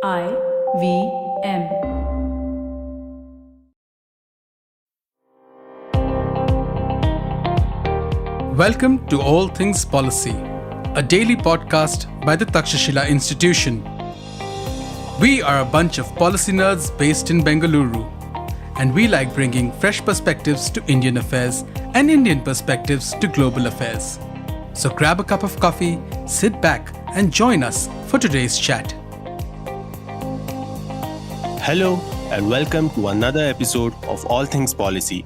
IVM. Welcome to All Things Policy, a daily podcast by the Takshashila Institution. We are a bunch of policy nerds based in Bengaluru, and we like bringing fresh perspectives to Indian affairs and Indian perspectives to global affairs. So grab a cup of coffee, sit back, and join us for today's chat. Hello, and welcome to another episode of All Things Policy.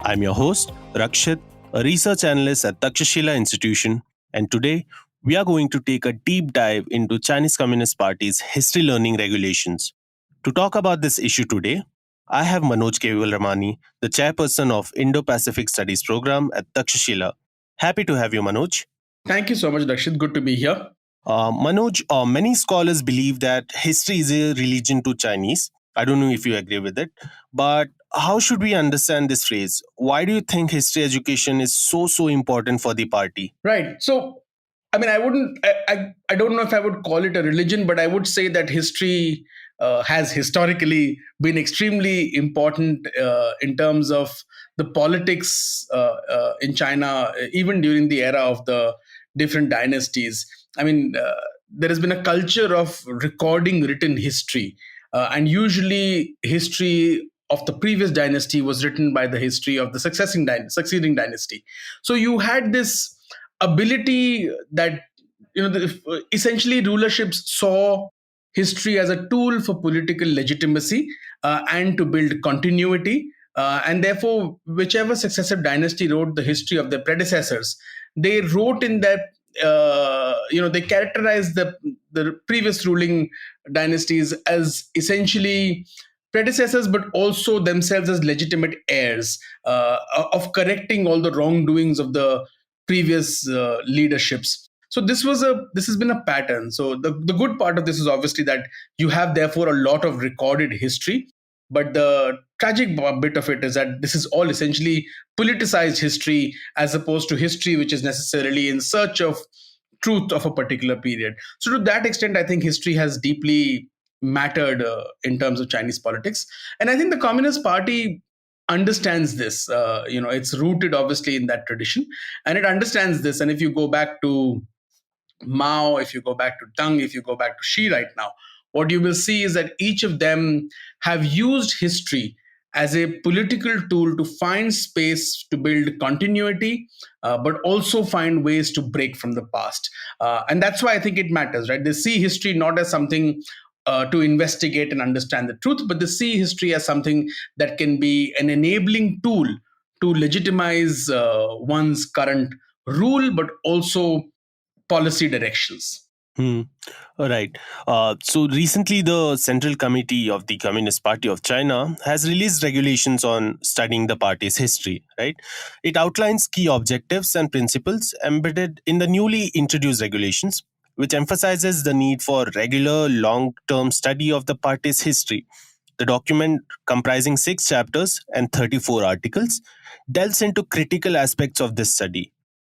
I'm your host, Rakshith, a research analyst at Takshashila Institution, and today we are going to take a deep dive into Chinese Communist Party's history learning regulations. To talk about this issue today, I have Manoj Kewalramaani, the chairperson of Indo-Pacific Studies program at Takshashila. Happy to have you, Manoj. Thank you so much, Rakshith. Good to be here. Manoj, many scholars believe that history is a religion to Chinese. I don't know if you agree with it, but how should we understand this phrase? Why do you think history education is so important for the party? Right. So, I wouldn't, I don't know if I would call it a religion, but I would say that history has historically been extremely important in terms of the politics in China, even during the era of the different dynasties. There has been a culture of recording written history. And usually, history of the previous dynasty was written by the history of the succeeding dynasty. So you had this ability that essentially rulerships saw history as a tool for political legitimacy and to build continuity. And therefore, whichever successive dynasty wrote the history of their predecessors, they wrote in that they characterized the previous ruling dynasties as essentially predecessors, but also themselves as legitimate heirs of correcting all the wrongdoings of the previous leaderships. So this has been a pattern. So the good part of this is obviously that you have therefore a lot of recorded history. But the tragic bit of it is that this is all essentially politicized history as opposed to history which is necessarily in search of truth of a particular period. So to that extent, I think history has deeply mattered in terms of Chinese politics. And I think the Communist Party understands this. It's rooted obviously in that tradition, and it understands this. And if you go back to Mao, if you go back to Deng, if you go back to Xi right now, what you will see is that each of them have used history as a political tool to find space to build continuity, but also find ways to break from the past. And that's why I think it matters, right? They see history not as something to investigate and understand the truth, but they see history as something that can be an enabling tool to legitimize one's current rule, but also policy directions. All right. So recently, the Central Committee of the Communist Party of China has released regulations on studying the party's history, right? It outlines key objectives and principles embedded in the newly introduced regulations, which emphasizes the need for regular, long-term study of the party's history. The document, comprising 6 chapters and 34 articles, delves into critical aspects of this study.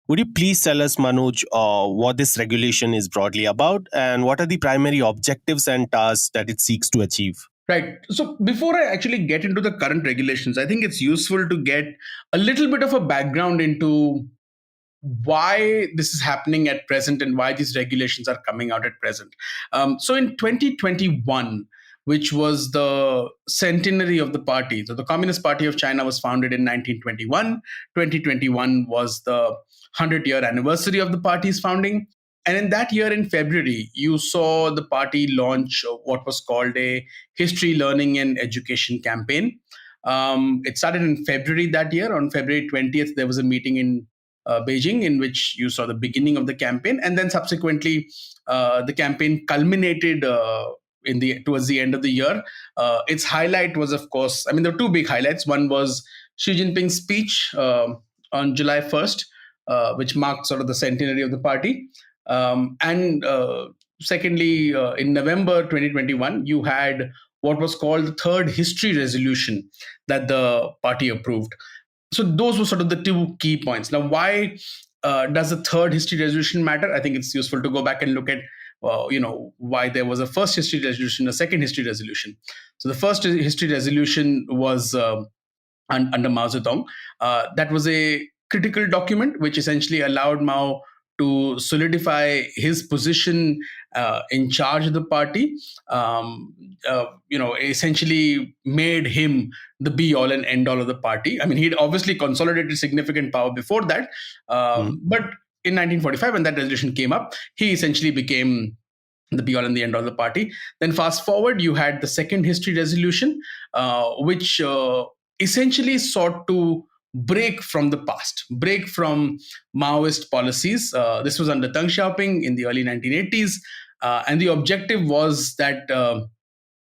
Would you please tell us, Manoj, what this regulation is broadly about and what are the primary objectives and tasks that it seeks to achieve? Right. So before I actually get into the current regulations, I think it's useful to get a little bit of a background into why this is happening at present and why these regulations are coming out at present. So in 2021, which was the centenary of the party. So the Communist Party of China was founded in 1921. 2021 was the 100-year anniversary of the party's founding. And in that year, in February, you saw the party launch what was called a history learning and education campaign. It started in February that year. On February 20th, there was a meeting in Beijing in which you saw the beginning of the campaign. And then subsequently, the campaign culminated towards the end of the year. Its highlight was, of course, there were 2 big highlights. One was Xi Jinping's speech on July 1st, which marked sort of the centenary of the party. And secondly, in November 2021, you had what was called the third history resolution that the party approved. So those were sort of the 2 key points. Now, why does the third history resolution matter? I think it's useful to go back and look at why there was a first history resolution, a second history resolution. So the first history resolution was under Mao Zedong. That was a critical document which essentially allowed Mao to solidify his position in charge of the party. Essentially made him the be all and end all of the party. I mean, he'd obviously consolidated significant power before that, but in 1945, when that resolution came up, he essentially became the be all and the end all of the party. Then fast forward, you had the second history resolution, which essentially sought to break from the past, break from Maoist policies. This was under Deng Xiaoping in the early 1980s. And the objective was that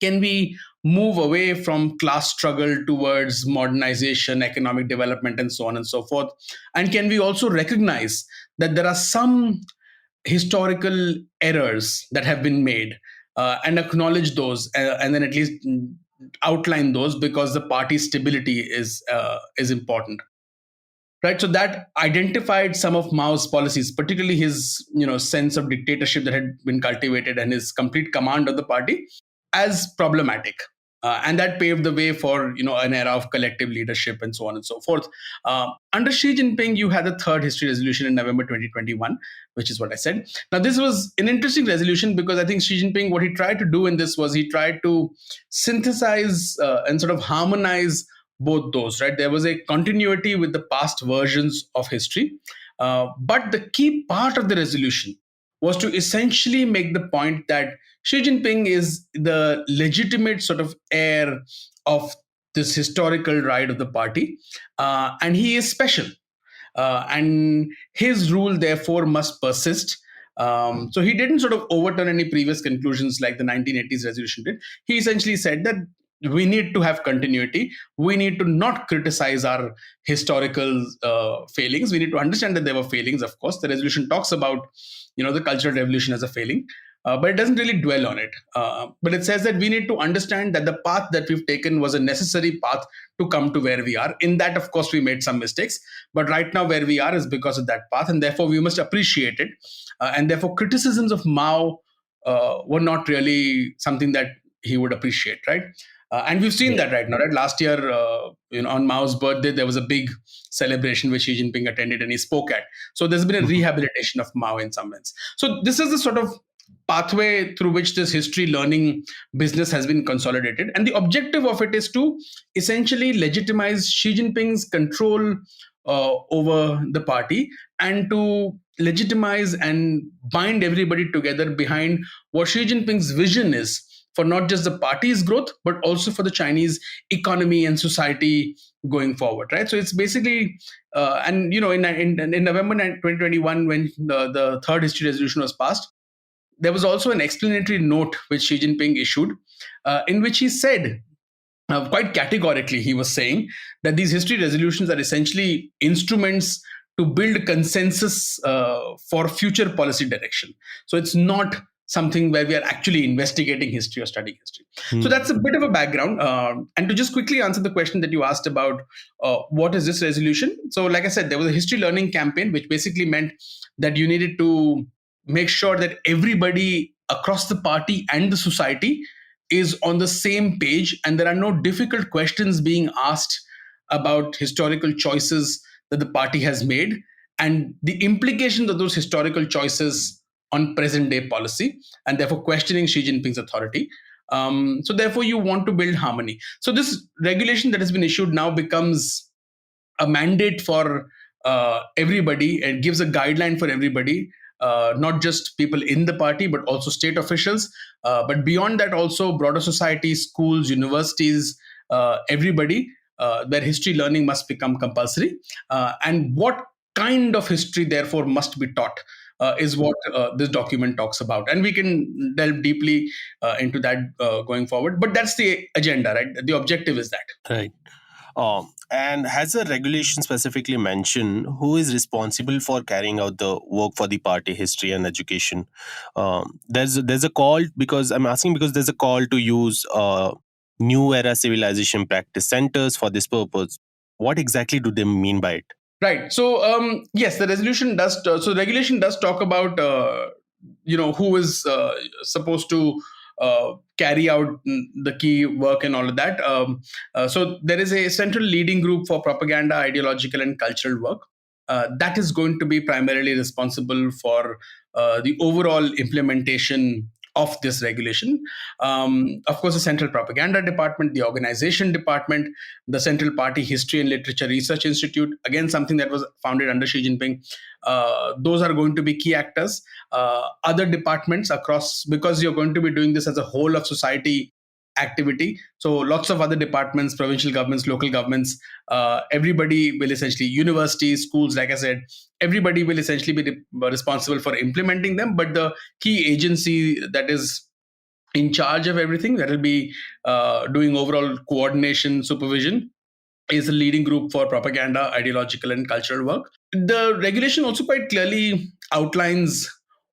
can we move away from class struggle towards modernization, economic development, and so on and so forth? And can we also recognize that there are some historical errors that have been made and acknowledge those and then at least outline those, because the party's stability is important, right? So that identified some of Mao's policies, particularly his sense of dictatorship that had been cultivated and his complete command of the party, as problematic. And that paved the way for an era of collective leadership and so on and so forth. Under Xi Jinping, you had the third history resolution in November 2021, which is what I said. Now, this was an interesting resolution because I think Xi Jinping, what he tried to do in this was he tried to synthesize and sort of harmonize both those, right? There was a continuity with the past versions of history, but the key part of the resolution was to essentially make the point that Xi Jinping is the legitimate sort of heir of this historical ride of the party, and he is special. And his rule, therefore, must persist. So he didn't sort of overturn any previous conclusions like the 1980s resolution did. He essentially said that we need to have continuity. We need to not criticize our historical failings. We need to understand that there were failings, of course. The resolution talks about the Cultural Revolution as a failing. But it doesn't really dwell on it. But it says that we need to understand that the path that we've taken was a necessary path to come to where we are. In that, of course, we made some mistakes. But right now, where we are is because of that path. And therefore, we must appreciate it. And therefore, criticisms of Mao were not really something that he would appreciate, right? And we've seen that right now, right? Last year, on Mao's birthday, there was a big celebration which Xi Jinping attended and he spoke at. So there's been a rehabilitation of Mao in some sense. So this is the sort of pathway through which this history learning business has been consolidated. And the objective of it is to essentially legitimize Xi Jinping's control over the party and to legitimize and bind everybody together behind what Xi Jinping's vision is for not just the party's growth, but also for the Chinese economy and society going forward, right? So it's basically, in November 2021, when the third history resolution was passed, there was also an explanatory note which Xi Jinping issued, in which he said, quite categorically, he was saying that these history resolutions are essentially instruments to build consensus for future policy direction. So it's not something where we are actually investigating history or studying history. So that's a bit of a background. And to just quickly answer the question that you asked about what is this resolution? So like I said, there was a history learning campaign, which basically meant that you needed to make sure that everybody across the party and the society is on the same page and there are no difficult questions being asked about historical choices that the party has made and the implications of those historical choices on present day policy, and therefore questioning Xi Jinping's authority. So therefore you want to build harmony. So this regulation that has been issued now becomes a mandate for everybody and gives a guideline for everybody, not just people in the party, but also state officials. But beyond that, also broader society, schools, universities, everybody, where history learning must become compulsory. And what kind of history, therefore, must be taught is what this document talks about. And we can delve deeply into that going forward. But that's the agenda, right? The objective is that. Right. And has the regulation specifically mentioned who is responsible for carrying out the work for the party history and education? There's a call, because I'm asking because there's a call to use new era civilization practice centers for this purpose. What exactly do they mean by it? Right. So yes, the resolution does. So regulation does talk about who is supposed to carry out the key work and all of that. So there is a central leading group for propaganda, ideological, and cultural work. That is going to be primarily responsible for the overall implementation of this regulation. Of course, the Central Propaganda Department, the Organization Department, the Central Party History and Literature Research Institute, again, something that was founded under Xi Jinping. Those are going to be key actors. Other departments across, because you're going to be doing this as a whole of society activity. So lots of other departments, provincial governments, local governments, everybody will essentially, universities, schools, like I said, everybody will essentially be responsible for implementing them. But the key agency that is in charge of everything, that will be doing overall coordination, supervision, is a leading group for propaganda, ideological, and cultural work. The regulation also quite clearly outlines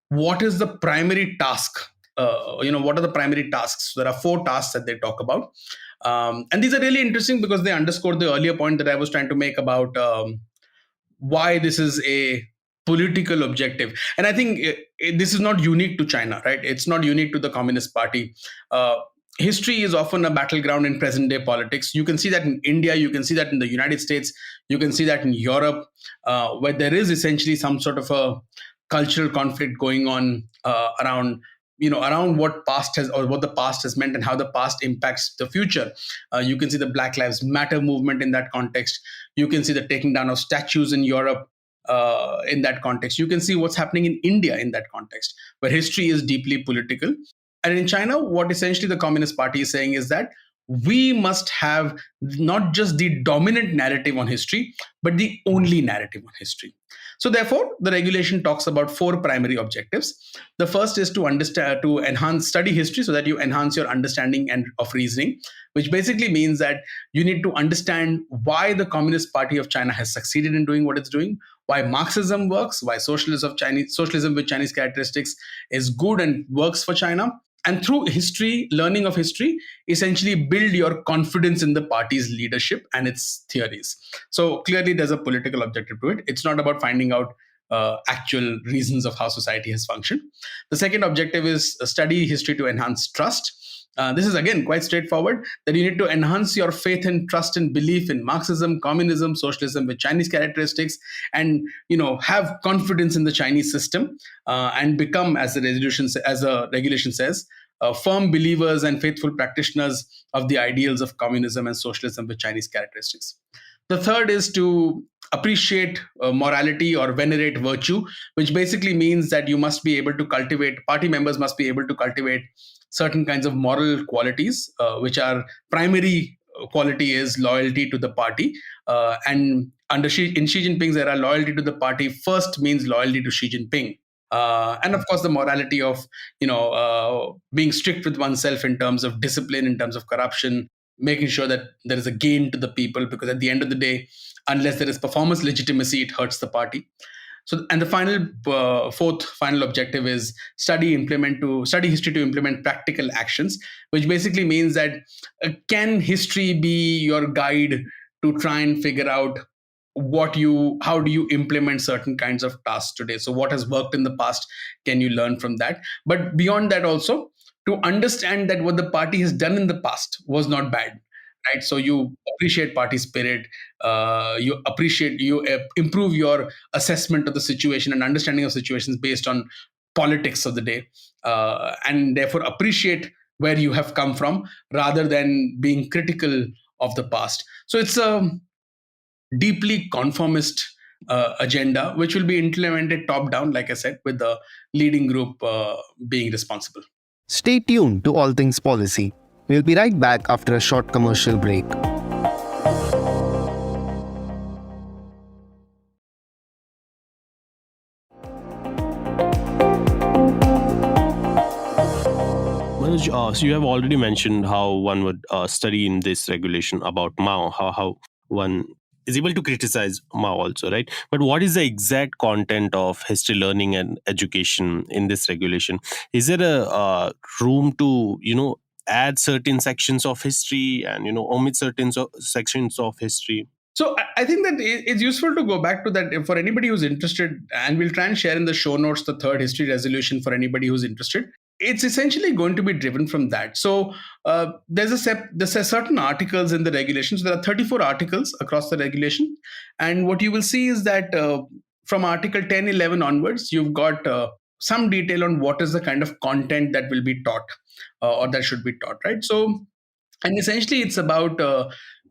what is the primary task. What are the primary tasks? There are 4 tasks that they talk about. And these are really interesting because they underscore the earlier point that I was trying to make about why this is a political objective. And I think this is not unique to China, right? It's not unique to the Communist Party. History is often a battleground in present day politics. You can see that in India, you can see that in the United States, you can see that in Europe, where there is essentially some sort of a cultural conflict going on around what past has, or what the past has meant, and how the past impacts the future. You can see the Black Lives Matter movement in that context. You can see the taking down of statues in Europe in that context. You can see what's happening in India in that context, where history is deeply political. And in China, what essentially the Communist Party is saying is that we must have not just the dominant narrative on history, but the only narrative on history. So therefore, the regulation talks about 4 primary objectives. The first is to study history so that you enhance your understanding and of reasoning, which basically means that you need to understand why the Communist Party of China has succeeded in doing what it's doing, why Marxism works, why socialism with Chinese characteristics is good and works for China. And through history, learning of history, essentially build your confidence in the party's leadership and its theories. So clearly, there's a political objective to it. It's not about finding out actual reasons of how society has functioned. The second objective is study history to enhance trust. This is again quite straightforward, that you need to enhance your faith and trust and belief in Marxism, communism, socialism with Chinese characteristics, and have confidence in the Chinese system, and become, as the regulation says, firm believers and faithful practitioners of the ideals of communism and socialism with Chinese characteristics. The third is to appreciate morality or venerate virtue, which basically means that you must be able to cultivate, party members must be able to cultivate certain kinds of moral qualities, which are primary quality is loyalty to the party. And in Xi Jinping's era, loyalty to the party first means loyalty to Xi Jinping. And of course, the morality of being strict with oneself in terms of discipline, in terms of corruption, making sure that there is a gain to the people, because at the end of the day, unless there is performance legitimacy, it hurts the party. So, and the fourth final objective is study history to implement practical actions, which basically means that can history be your guide to try and figure out how do you implement certain kinds of tasks today? So what has worked in the past, can you learn from that? But beyond that also, to understand that what the party has done in the past was not bad, right? So you appreciate party spirit, you improve your assessment of the situation and understanding of situations based on politics of the day, and therefore appreciate where you have come from rather than being critical of the past. So it's a deeply conformist agenda, which will be implemented top down, like I said, with the leading group being responsible. Stay tuned to All Things Policy. We'll be right back after a short commercial break. Manoj, so you have already mentioned how one would study in this regulation about Mao, how one is able to criticize Mao also, right? But what is the exact content of history learning and education in this regulation? Is there a room to, add certain sections of history and, omit certain sections of history? So I think that it's useful to go back to that for anybody who's interested, and we'll try and share in the show notes the third history resolution for anybody who's interested. It's essentially going to be driven from that. So there's a certain articles in the regulations. There are 34 articles across the regulation, and what you will see is that from Article 10, 11 onwards, you've got some detail on what is the kind of content that will be taught or that should be taught, right? So, and essentially, it's about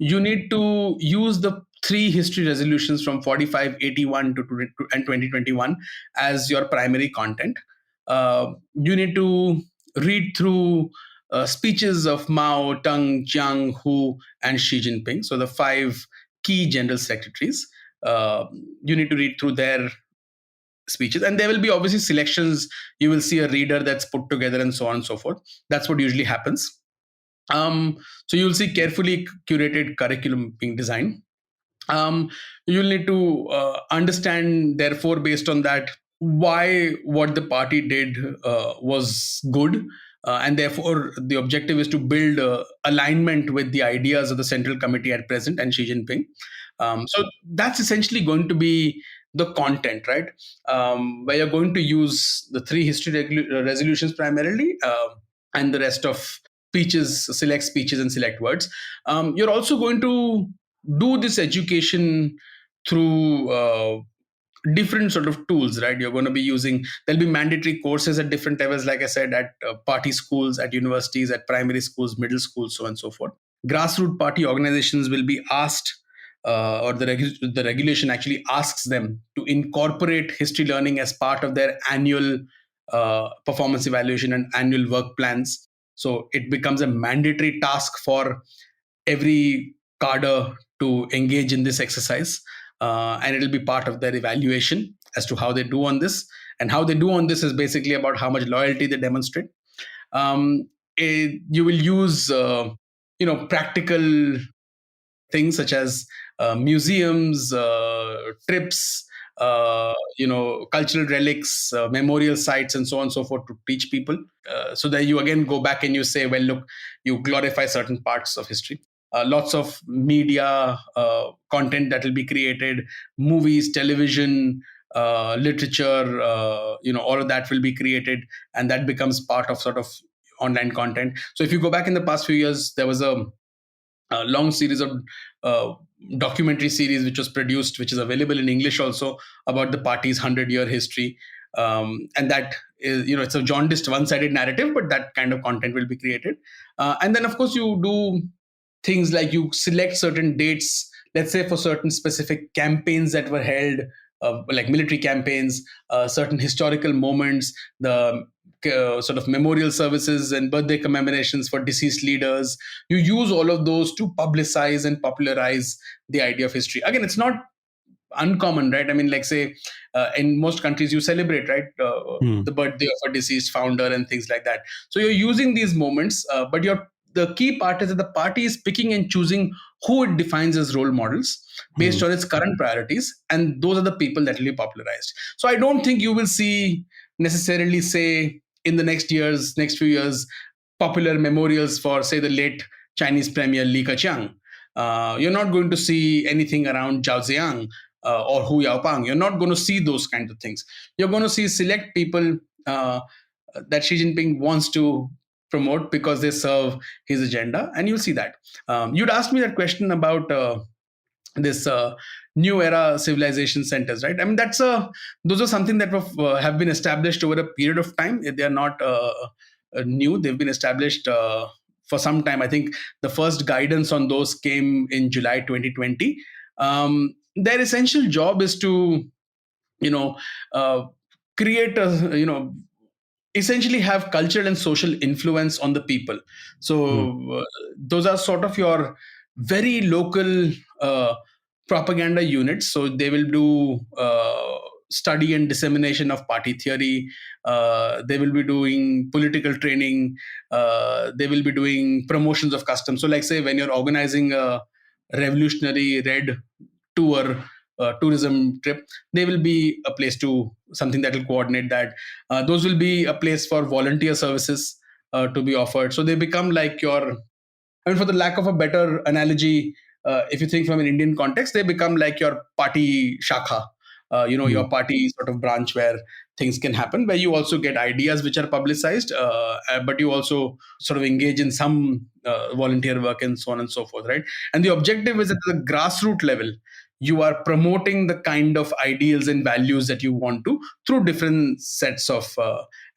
you need to use the three history resolutions from 45, 81 and 2021 as your primary content. You need to read through speeches of Mao, Teng, Chiang, Hu, and Xi Jinping. So the five key general secretaries. You need to read through their speeches, and there will be obviously selections. You will see a reader that's put together and so on and so forth. That's what usually happens. So you'll see carefully curated curriculum being designed. You'll need to understand, therefore, based on that, why what the party did was good. And therefore, the objective is to build alignment with the ideas of the Central Committee at present and Xi Jinping. So that's essentially going to be the content, right? Where you're going to use the three history resolutions primarily, and the rest of speeches, select speeches and select words. You're also going to do this education through different sort of tools, right? You're going to be using, there'll be mandatory courses at different levels, like I said, at party schools, at universities, at primary schools, middle schools, so on and so forth. Grassroots party organizations will be asked, or the regulation actually asks them to incorporate history learning as part of their annual performance evaluation and annual work plans. So it becomes a mandatory task for every cadre to engage in this exercise, and it'll be part of their evaluation as to how they do on this. And how they do on this is basically about how much loyalty they demonstrate. You will use practical things such as museums, trips, cultural relics, memorial sites, and so on and so forth to teach people. So that you again go back and you say, well, look, you glorify certain parts of history. Lots of media content that will be created, movies, television, literature, all of that will be created, and that becomes part of sort of online content. So if you go back in the past few years, there was a long series of documentary series which was produced, which is available in English also, about the party's 100-year history. And that is, it's a jaundiced, one-sided narrative, but that kind of content will be created. And then, of course, you do things like you select certain dates, let's say for certain specific campaigns that were held, like military campaigns, certain historical moments, the sort of memorial services and birthday commemorations for deceased leaders. You use all of those to publicize and popularize the idea of history. Again, it's not uncommon, right? I mean, like say, in most countries you celebrate, right, the birthday of a deceased founder and things like that. So you're using these moments, but the key part is that the party is picking and choosing who it defines as role models based on its current priorities, and those are the people that will be popularized. So I don't think you will see necessarily, say, in the next few years, popular memorials for, say, the late Chinese premier Li Keqiang. You're not going to see anything around Zhao Ziyang or Hu Yaopang. You're not going to see those kinds of things. You're going to see select people that Xi Jinping wants to promote because they serve his agenda, and you'll see that. You'd asked me that question about this new era civilization centers, right? I mean, those are something that have been established over a period of time. They are not new. They've been established for some time. I think the first guidance on those came in July 2020. Their essential job is to, create a, essentially have cultural and social influence on the people. So those are sort of your very local propaganda units. So they will do study and dissemination of party theory. They will be doing political training. They will be doing promotions of customs. So like say when you're organizing a revolutionary red tour, tourism trip, they will be a place to something that will coordinate that. Those will be a place for volunteer services to be offered. So they become like for the lack of a better analogy, if you think from an Indian context, they become like your party shakha, your party sort of branch where things can happen, where you also get ideas which are publicized, but you also sort of engage in some volunteer work and so on and so forth, right? And the objective is at the grassroots level, you are promoting the kind of ideals and values that you want to through different sets of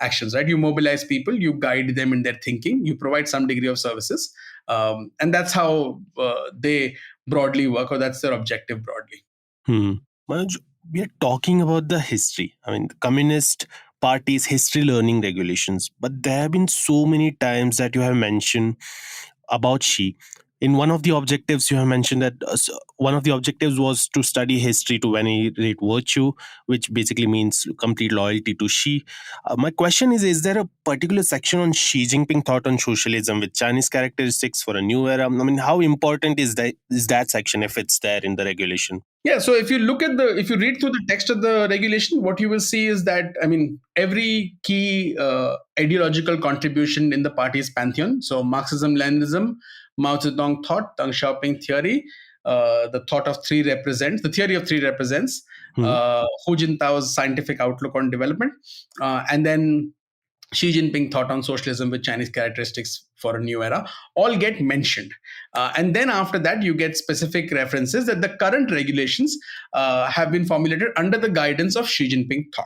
actions, right? You mobilize people, you guide them in their thinking, you provide some degree of services, and that's how they broadly work, or that's their objective broadly. Manoj, we are talking about the history. I mean, the Communist Party's history learning regulations, but there have been so many times that you have mentioned about Xi. In one of the objectives, you have mentioned that one of the objectives was to study history to venerate virtue, which basically means complete loyalty to Xi. My question is there a particular section on Xi Jinping thought on socialism with Chinese characteristics for a new era? I mean, how important is that section if it's there in the regulation? Yeah, so if you read through the text of the regulation, what you will see is that, I mean, every key ideological contribution in the party's pantheon, so Marxism, Leninism, Mao Zedong thought, Deng Xiaoping theory, the theory of three represents, Hu Jintao's scientific outlook on development, and then Xi Jinping thought on socialism with Chinese characteristics for a new era, all get mentioned. And then after that, you get specific references that the current regulations have been formulated under the guidance of Xi Jinping thought.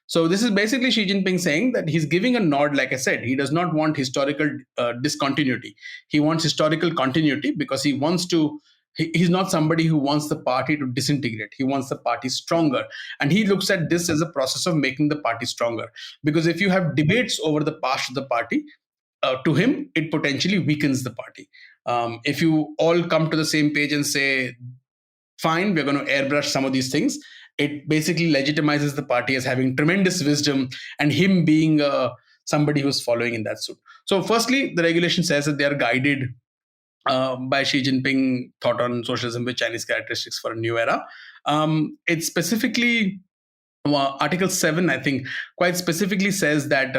So this is basically Xi Jinping saying that he's giving a nod. Like I said, he does not want historical discontinuity. He wants historical continuity because he wants to. He's not somebody who wants the party to disintegrate. He wants the party stronger. And he looks at this as a process of making the party stronger. Because if you have debates over the past of the party, to him, it potentially weakens the party. If you all come to the same page and say, fine, we're going to airbrush some of these things, it basically legitimizes the party as having tremendous wisdom and him being somebody who's following in that suit. So firstly, the regulation says that they are guided by Xi Jinping thought on socialism with Chinese characteristics for a new era. It specifically, Article 7, I think, quite specifically says that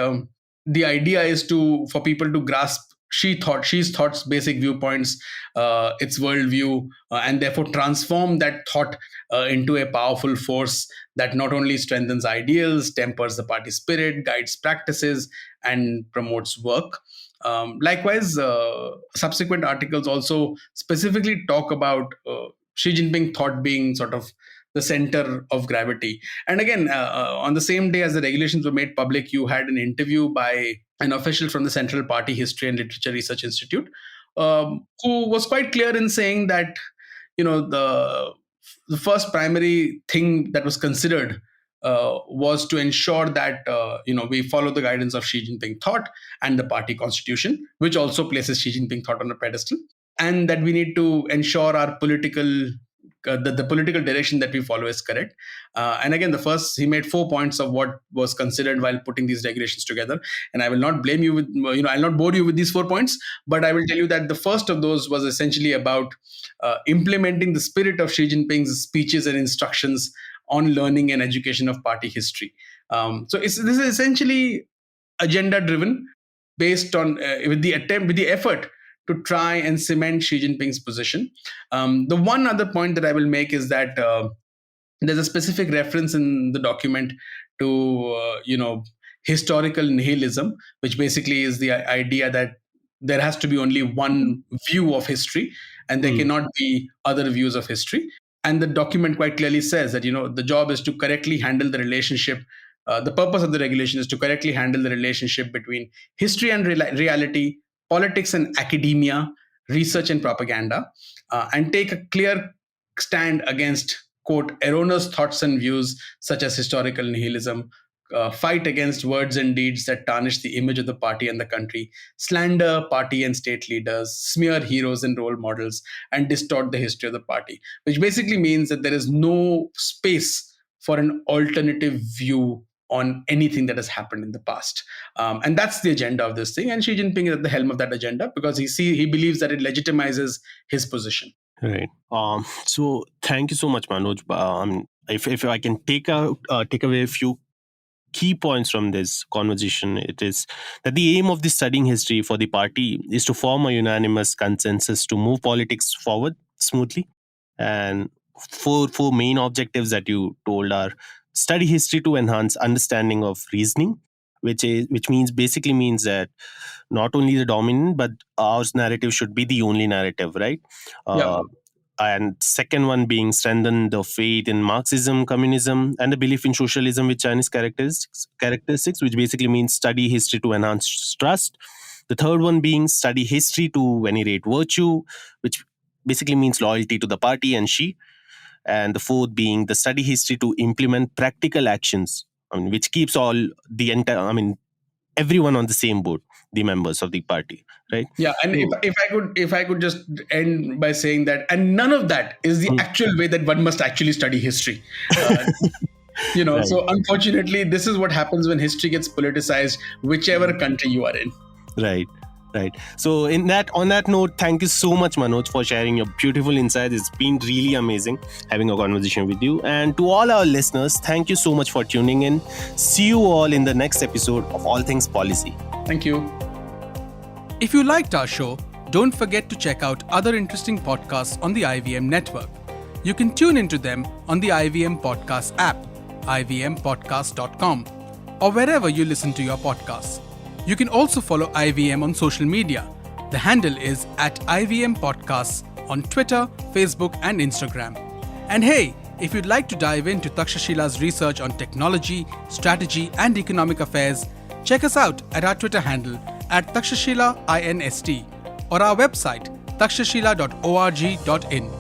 the idea is for people to grasp Xi's thoughts, basic viewpoints, its worldview, and therefore transform that thought into a powerful force that not only strengthens ideals, tempers the party spirit, guides practices, and promotes work. Likewise, subsequent articles also specifically talk about Xi Jinping thought being sort of the center of gravity. And again, on the same day as the regulations were made public, you had an interview by an official from the Central Party History and Literature Research Institute, who was quite clear in saying that, the first primary thing that was considered was to ensure that we follow the guidance of Xi Jinping thought and the party constitution, which also places Xi Jinping thought on a pedestal, and that we need to ensure our political the political direction that we follow is correct. And again, he made 4 points of what was considered while putting these regulations together. And I will not blame you with, I'll not bore you with these 4 points, but I will tell you that the first of those was essentially about implementing the spirit of Xi Jinping's speeches and instructions on learning and education of party history. So this is essentially agenda driven, based on with the effort to try and cement Xi Jinping's position. The one other point that I will make is that there's a specific reference in the document to historical nihilism, which basically is the idea that there has to be only one view of history and there cannot be other views of history. And the document quite clearly says that the job is to correctly handle the relationship. The purpose of the regulation is to correctly handle the relationship between history and reality, politics and academia, research and propaganda, and take a clear stand against, quote, erroneous thoughts and views such as historical nihilism, fight against words and deeds that tarnish the image of the party and the country, slander party and state leaders, smear heroes and role models, and distort the history of the party, which basically means that there is no space for an alternative view on anything that has happened in the past. And that's the agenda of this thing. And Xi Jinping is at the helm of that agenda because he believes that it legitimizes his position. Right. So thank you so much, Manoj. If I can take away a few key points from this conversation, it is that the aim of the studying history for the party is to form a unanimous consensus to move politics forward smoothly. And four main objectives that you told are: study history to enhance understanding of reasoning, which basically means that not only the dominant, but our narrative should be the only narrative, right? Yeah. And second one being strengthen the faith in Marxism, communism, and the belief in socialism with Chinese characteristics, which basically means study history to enhance trust. The third one being study history to venerate virtue, which basically means loyalty to the party and Xi. And the fourth being the study history to implement practical actions, which keeps everyone on the same boat, the members of the party, right? Yeah, and if I could just end by saying that, and none of that is the actual way that one must actually study history. Right. So unfortunately, this is what happens when history gets politicized, whichever country you are in. Right. So on that note, thank you so much, Manoj, for sharing your beautiful insights. It's been really amazing having a conversation with you. And to all our listeners, thank you so much for tuning in. See you all in the next episode of All Things Policy. Thank you. If you liked our show, don't forget to check out other interesting podcasts on the IVM network. You can tune into them on the IVM Podcast app, ivmpodcast.com, or wherever you listen to your podcasts. You can also follow IVM on social media. The handle is @IVM Podcasts on Twitter, Facebook, and Instagram. And hey, if you'd like to dive into Taksha research on technology, strategy, and economic affairs, check us out at our Twitter handle @Takshashila INST or our website takshashila.org.in.